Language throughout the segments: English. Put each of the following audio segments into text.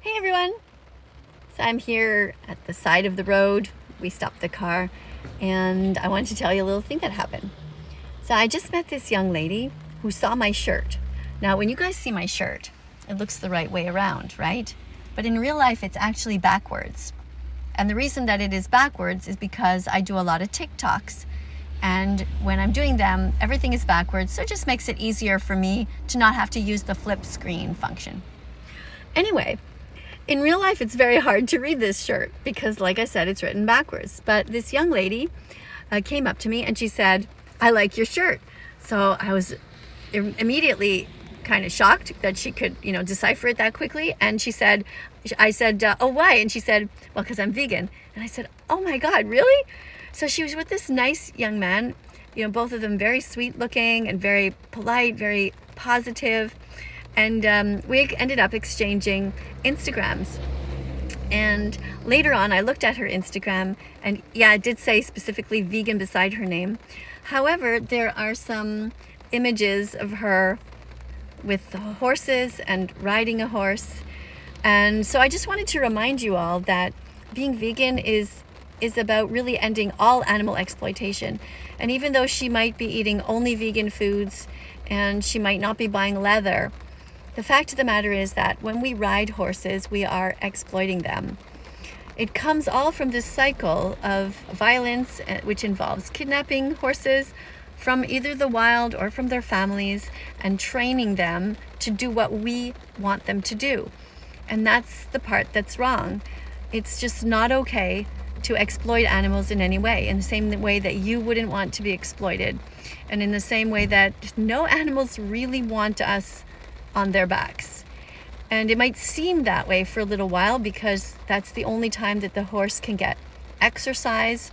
Hey everyone! So I'm here at the side of the road. We stopped the car and I wanted to tell you a little thing that happened. So I just met this young lady who saw my shirt. Now when you guys see my shirt, it looks the right way around, right? But in real life it's actually backwards. And the reason that it is backwards is because I do a lot of TikToks. And when I'm doing them, everything is backwards, so it just makes it easier for me to not have to use the flip screen function. Anyway, in real life, it's very hard to read this shirt because, like I said, it's written backwards. But this young lady came up to me and she said, "I like your shirt." So I was immediately kind of shocked that she could, decipher it that quickly. And I said, "Oh, why?" And she said, "Well, because I'm vegan." And I said, "Oh my God, really?" So she was with this nice young man, both of them very sweet looking and very polite, very positive. And we ended up exchanging Instagrams. And later on, I looked at her Instagram, and yeah, it did say specifically vegan beside her name. However, there are some images of her with horses and riding a horse. And so I just wanted to remind you all that being vegan is about really ending all animal exploitation. And even though she might be eating only vegan foods and she might not be buying leather, the fact of the matter is that when we ride horses, we are exploiting them. It comes all from this cycle of violence, which involves kidnapping horses from either the wild or from their families and training them to do what we want them to do. And that's the part that's wrong. It's just not okay to exploit animals in any way, in the same way that you wouldn't want to be exploited, and in the same way that no animals really want us on their backs. And it might seem that way for a little while because that's the only time that the horse can get exercise,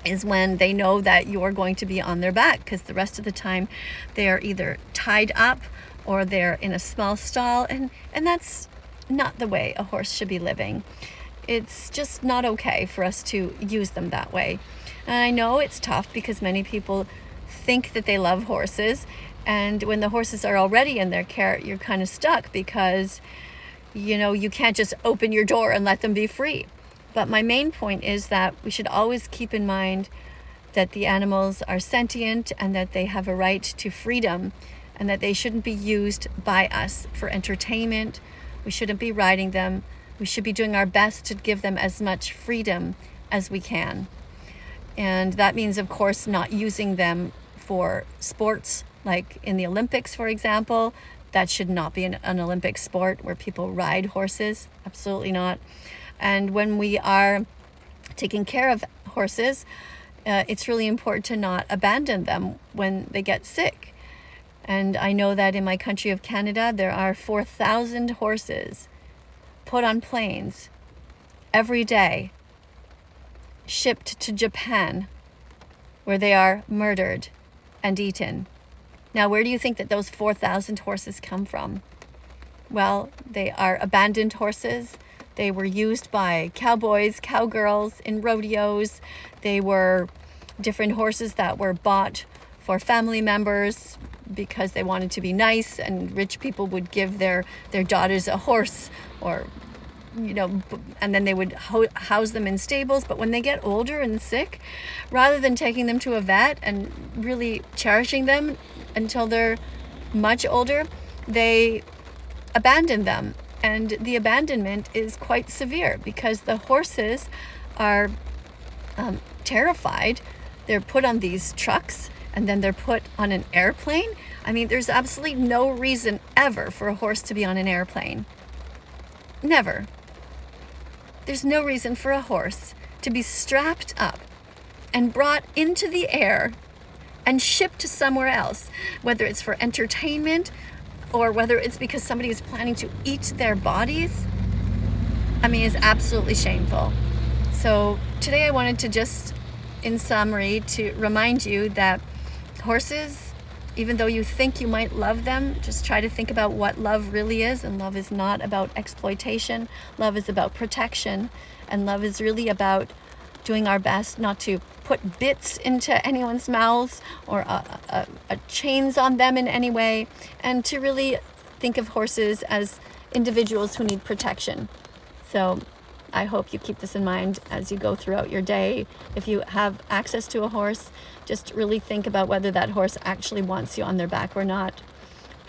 is when they know that you're going to be on their back, because the rest of the time they're either tied up or they're in a small stall, and that's not the way a horse should be living. It's just not okay for us to use them that way. And I know it's tough because many people think that they love horses, and when the horses are already in their care, you're kind of stuck because, you can't just open your door and let them be free. But my main point is that we should always keep in mind that the animals are sentient and that they have a right to freedom and that they shouldn't be used by us for entertainment. We shouldn't be riding them. We should be doing our best to give them as much freedom as we can. And that means, of course, not using them for sports, like in the Olympics, for example. That should not be an Olympic sport where people ride horses. Absolutely not. And when we are taking care of horses, it's really important to not abandon them when they get sick. And I know that in my country of Canada, there are 4,000 horses put on planes every day, shipped to Japan, where they are murdered and eaten. Now, where do you think that those 4,000 horses come from? Well, they are abandoned horses. They were used by cowboys, cowgirls in rodeos. They were different horses that were bought for family members because they wanted to be nice, and rich people would give their daughters a horse, or and then they would house them in stables. But when they get older and sick, rather than taking them to a vet and really cherishing them until they're much older, they abandon them. And the abandonment is quite severe because the horses are terrified. They're put on these trucks and then they're put on an airplane. I mean, there's absolutely no reason ever for a horse to be on an airplane. Never. There's no reason for a horse to be strapped up and brought into the air and shipped to somewhere else, whether it's for entertainment or whether it's because somebody is planning to eat their bodies. I mean, it's absolutely shameful. So today I wanted to just, in summary, to remind you that horses, even though you think you might love them, just try to think about what love really is. And love is not about exploitation. Love is about protection. And love is really about doing our best not to put bits into anyone's mouths or chains on them in any way, and to really think of horses as individuals who need protection. So I hope you keep this in mind as you go throughout your day. If you have access to a horse, just really think about whether that horse actually wants you on their back or not.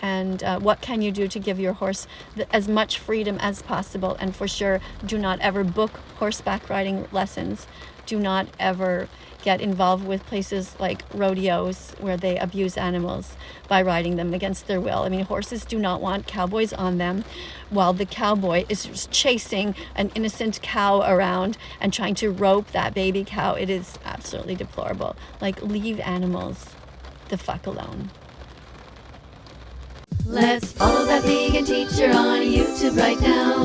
And what can you do to give your horse as much freedom as possible. And for sure, do not ever book horseback riding lessons. Do not ever get involved with places like rodeos where they abuse animals by riding them against their will. I mean, horses do not want cowboys on them while the cowboy is chasing an innocent cow around and trying to rope that baby cow. It is absolutely deplorable. Like, leave animals the fuck alone. Let's follow that vegan teacher on YouTube right now.